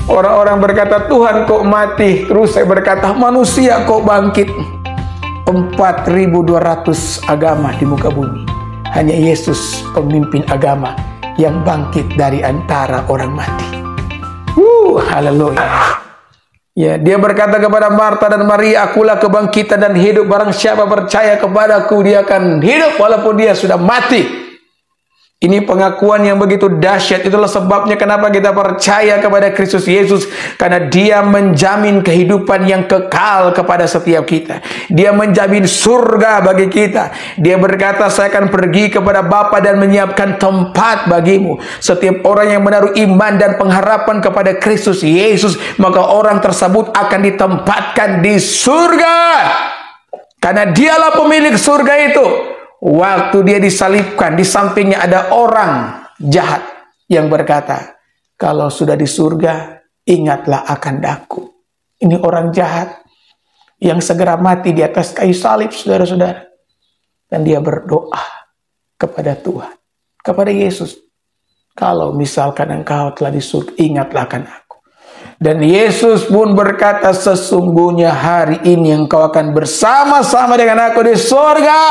Orang-orang berkata, Tuhan kok mati? Terus saya berkata, manusia kok bangkit? 4.200 agama di muka bumi. Hanya Yesus pemimpin agama yang bangkit dari antara orang mati. Haleluya. Ya, dia berkata kepada Marta dan Maria, akulah kebangkitan dan hidup. Barang siapa percaya kepadaku, dia akan hidup walaupun dia sudah mati. Ini pengakuan yang begitu dahsyat. Itulah sebabnya kenapa kita percaya kepada Kristus Yesus. Karena dia menjamin kehidupan yang kekal kepada setiap kita. Dia menjamin surga bagi kita. Dia berkata, saya akan pergi kepada Bapa dan menyiapkan tempat bagimu. Setiap orang yang menaruh iman dan pengharapan kepada Kristus Yesus, maka orang tersebut akan ditempatkan di surga. Karena dialah pemilik surga itu. Waktu dia disalibkan, di sampingnya ada orang jahat yang berkata, kalau sudah di surga, ingatlah akan daku. Ini orang jahat yang segera mati di atas kayu salib, saudara-saudara. Dan dia berdoa kepada Tuhan, kepada Yesus, kalau misalkan engkau telah di surga, ingatlah akan aku. Dan Yesus pun berkata, sesungguhnya hari ini engkau akan bersama-sama dengan aku di surga.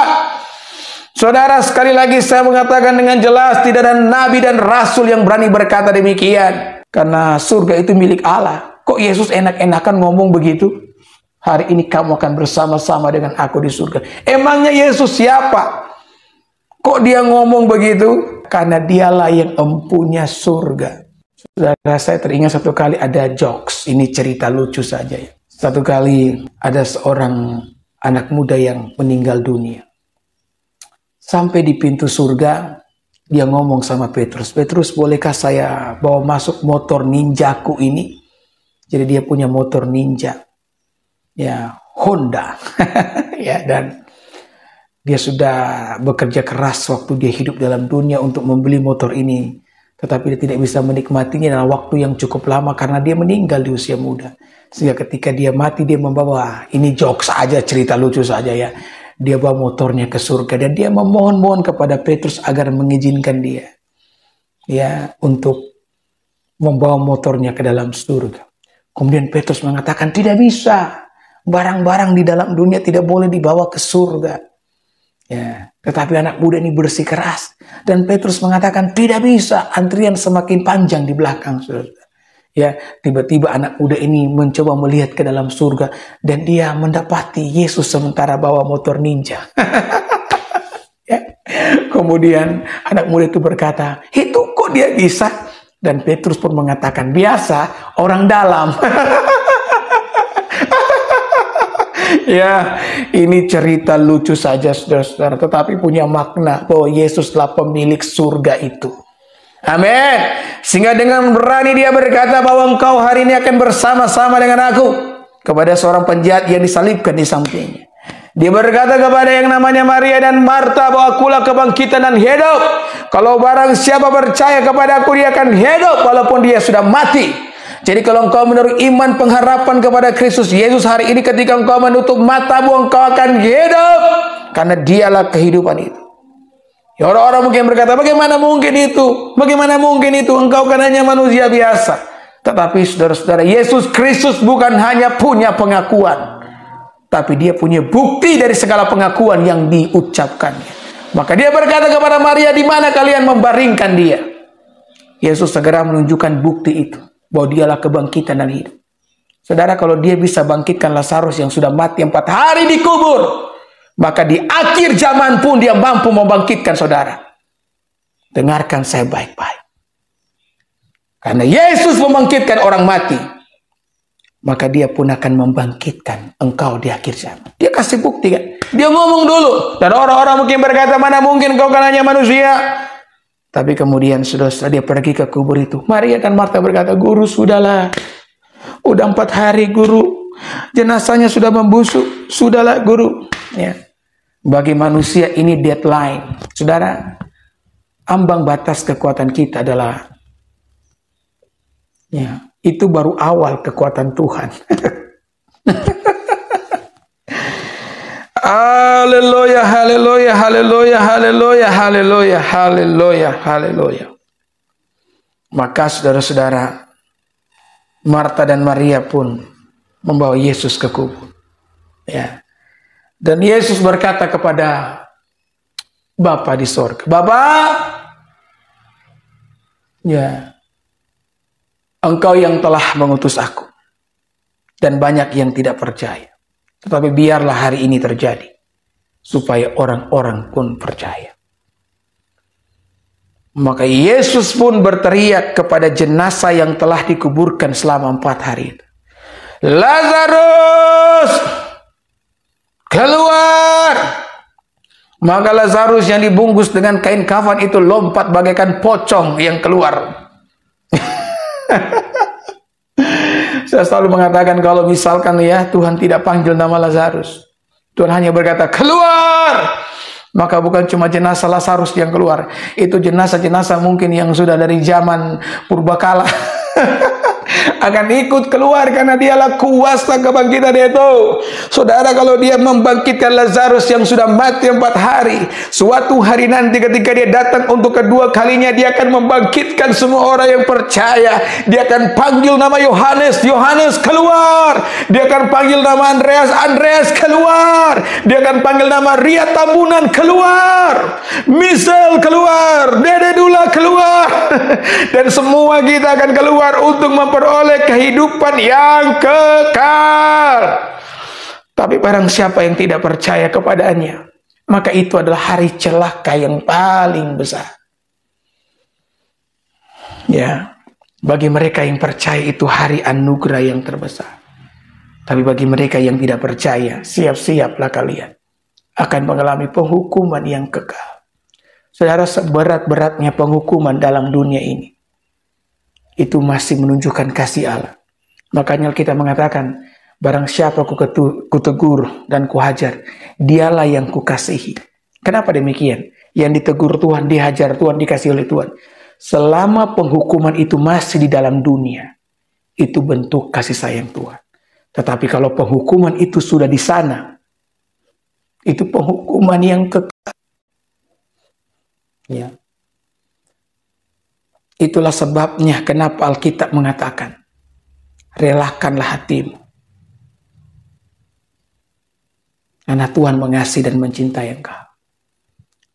Saudara, sekali lagi saya mengatakan dengan jelas, tidak ada nabi dan rasul yang berani berkata demikian. Karena surga itu milik Allah. Kok Yesus enak-enakan ngomong begitu? Hari ini kamu akan bersama-sama dengan aku di surga. Emangnya Yesus siapa? Kok dia ngomong begitu? Karena dialah yang empunya surga. Saudara, saya teringat satu kali ada jokes. Ini cerita lucu saja ya. Satu kali ada seorang anak muda yang meninggal dunia. Sampai di pintu surga, dia ngomong sama Petrus, Petrus, bolehkah saya bawa masuk motor ninjaku ini? Jadi dia punya motor ninja, ya Honda, ya, dan dia sudah bekerja keras waktu dia hidup dalam dunia untuk membeli motor ini, tetapi dia tidak bisa menikmatinya dalam waktu yang cukup lama karena dia meninggal di usia muda. Sehingga ketika dia mati, dia membawa, ini jokes saja, cerita lucu saja ya. Dia bawa motornya ke surga dan dia memohon-mohon kepada Petrus agar mengizinkan dia ya untuk membawa motornya ke dalam surga. Kemudian Petrus mengatakan, tidak bisa, barang-barang di dalam dunia tidak boleh dibawa ke surga. Ya, tetapi anak muda ini bersikeras dan Petrus mengatakan, tidak bisa, antrian semakin panjang di belakang, saudara. Ya, tiba-tiba anak muda ini mencoba melihat ke dalam surga dan dia mendapati Yesus sementara bawa motor ninja. Ya. Kemudian anak muda itu berkata, itu kok dia bisa? Dan Petrus pun mengatakan, biasa, orang dalam. Ya, ini cerita lucu saja, saudara-saudara, tetapi punya makna bahwa Yesuslah pemilik surga itu. Amin. Sehingga dengan berani dia berkata bahwa engkau hari ini akan bersama-sama dengan aku. Kepada seorang penjahat yang disalibkan di sampingnya. Dia berkata kepada yang namanya Maria dan Marta bahwa akulah kebangkitan dan hidup. Kalau barang siapa percaya kepada aku, dia akan hidup walaupun dia sudah mati. Jadi kalau engkau menaruh iman pengharapan kepada Kristus Yesus hari ini, ketika engkau menutup matamu, engkau akan hidup. Karena dialah kehidupan itu. Ya, orang-orang mungkin berkata, bagaimana mungkin itu? Bagaimana mungkin itu? Engkau kan hanya manusia biasa. Tetapi saudara-saudara, Yesus Kristus bukan hanya punya pengakuan, tapi dia punya bukti dari segala pengakuan yang diucapkannya. Maka dia berkata kepada Maria, di mana kalian membaringkan dia? Yesus segera menunjukkan bukti itu, bahwa dialah kebangkitan dan hidup. Saudara, kalau dia bisa bangkitkan Lazarus yang sudah mati 4 hari dikubur, maka di akhir zaman pun dia mampu membangkitkan saudara. Dengarkan saya baik-baik. Karena Yesus membangkitkan orang mati, maka dia pun akan membangkitkan engkau di akhir zaman. Dia kasih bukti kan. Dia ngomong dulu. Dan orang-orang mungkin berkata, mana mungkin kau kan hanya manusia. Tapi kemudian sudah dia pergi ke kubur itu. Maria dan Marta berkata, guru sudahlah. Udah 4 hari guru. Jenazahnya sudah membusuk. Sudahlah guru. Ya. Bagi manusia ini deadline. Saudara, ambang batas kekuatan kita adalah, ya, itu baru awal kekuatan Tuhan. Haleluya, haleluya, haleluya, haleluya, haleluya, haleluya, haleluya. Maka saudara-saudara, Marta dan Maria pun membawa Yesus ke kubur. Ya. Dan Yesus berkata kepada Bapa di sorga, Bapa, ya, Engkau yang telah mengutus aku, dan banyak yang tidak percaya. Tetapi biarlah hari ini terjadi, supaya orang-orang pun percaya. Maka Yesus pun berteriak kepada jenazah yang telah dikuburkan selama 4 hari itu, Lazarus, keluar! Maka Lazarus yang dibungkus dengan kain kafan itu lompat bagaikan pocong yang keluar. Saya selalu mengatakan kalau misalkan ya Tuhan tidak panggil nama Lazarus, Tuhan hanya berkata keluar, maka bukan cuma jenazah Lazarus yang keluar, itu jenazah-jenazah mungkin yang sudah dari zaman purbakala akan ikut keluar, karena dialah kuasa kebangkitan itu. Saudara, kalau dia membangkitkan Lazarus yang sudah mati 4 hari, suatu hari nanti ketika dia datang untuk kedua kalinya, dia akan membangkitkan semua orang yang percaya. Dia akan panggil nama Yohanes, Yohanes keluar. Dia akan panggil nama Andreas, Andreas keluar. Dia akan panggil nama Ria Tambunan keluar, Misel keluar, Dede Dula keluar. Dan semua kita akan keluar untuk memperoleh kehidupan yang kekal. Tapi barang siapa yang tidak percaya kepadanya, maka itu adalah hari celaka yang paling besar. Ya, bagi mereka yang percaya itu hari anugerah yang terbesar. Tapi bagi mereka yang tidak percaya, siap-siaplah kalian akan mengalami penghukuman yang kekal. Saudara, seberat-beratnya penghukuman dalam dunia ini, itu masih menunjukkan kasih Allah. Makanya kita mengatakan, barang siapa kutegur dan kuhajar, dialah yang kukasihi. Kenapa demikian? Yang ditegur Tuhan, dihajar Tuhan, dikasih oleh Tuhan. Selama penghukuman itu masih di dalam dunia, itu bentuk kasih sayang Tuhan. Tetapi kalau penghukuman itu sudah di sana, itu penghukuman yang kekal. Ya. Itulah sebabnya kenapa Alkitab mengatakan, relakanlah hatimu, karena Tuhan mengasihi dan mencintai engkau.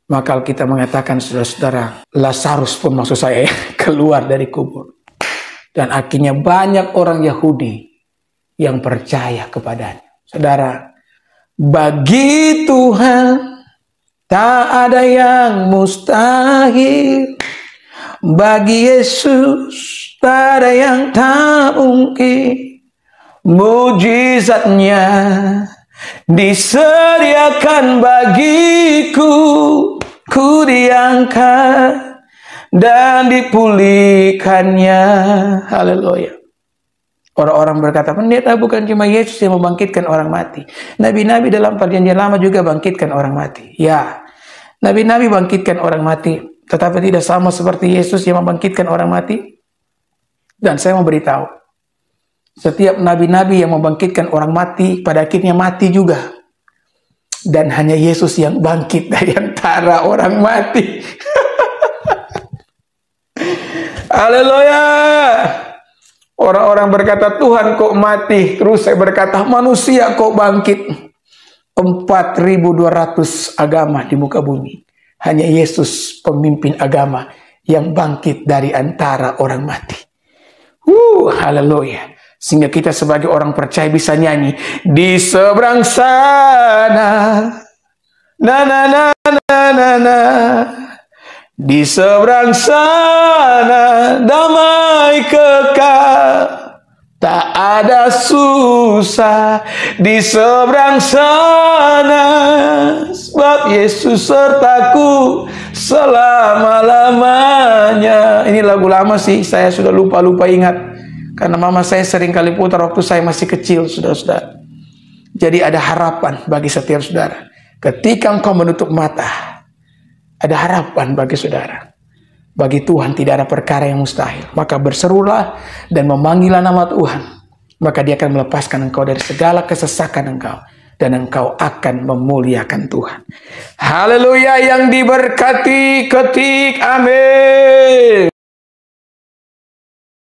Maka Alkitab mengatakan, saudara-saudara, Lazarus pun maksud saya keluar dari kubur. Dan akhirnya banyak orang Yahudi yang percaya kepadanya. Saudara, bagi Tuhan tak ada yang mustahil. Bagi Yesus tak ada yang tak mungkin. Mujizatnya disediakan bagiku, ku diangkat dan dipulihkannya. Haleluya. Orang-orang berkata, pendeta, bukan cuma Yesus yang membangkitkan orang mati. Nabi-nabi dalam perjanjian lama juga bangkitkan orang mati. Ya, nabi-nabi bangkitkan orang mati, tetapi tidak sama seperti Yesus yang membangkitkan orang mati. Dan saya mau beritahu, setiap nabi-nabi yang membangkitkan orang mati, pada akhirnya mati juga. Dan hanya Yesus yang bangkit dari antara orang mati. Haleluya. Orang-orang berkata, Tuhan kok mati? Terus saya berkata, manusia kok bangkit? 4.200 agama di muka bumi. Hanya Yesus pemimpin agama yang bangkit dari antara orang mati. Haleluya. Sehingga kita sebagai orang percaya bisa nyanyi, di seberang sana, na na na na na na, di seberang sana damai kekal, tak ada susah di seberang sana, sebab Yesus sertaku selama-lamanya. Ini lagu lama sih, saya sudah lupa ingat. Karena mama saya sering kali putar waktu saya masih kecil, saudara-saudara. Jadi ada harapan bagi setiap saudara. Ketika engkau menutup mata, ada harapan bagi saudara. Bagi Tuhan tidak ada perkara yang mustahil. Maka berserulah dan memanggillah nama Tuhan. Maka dia akan melepaskan engkau dari segala kesesakan engkau. Dan engkau akan memuliakan Tuhan. Haleluya, yang diberkati ketik, amin.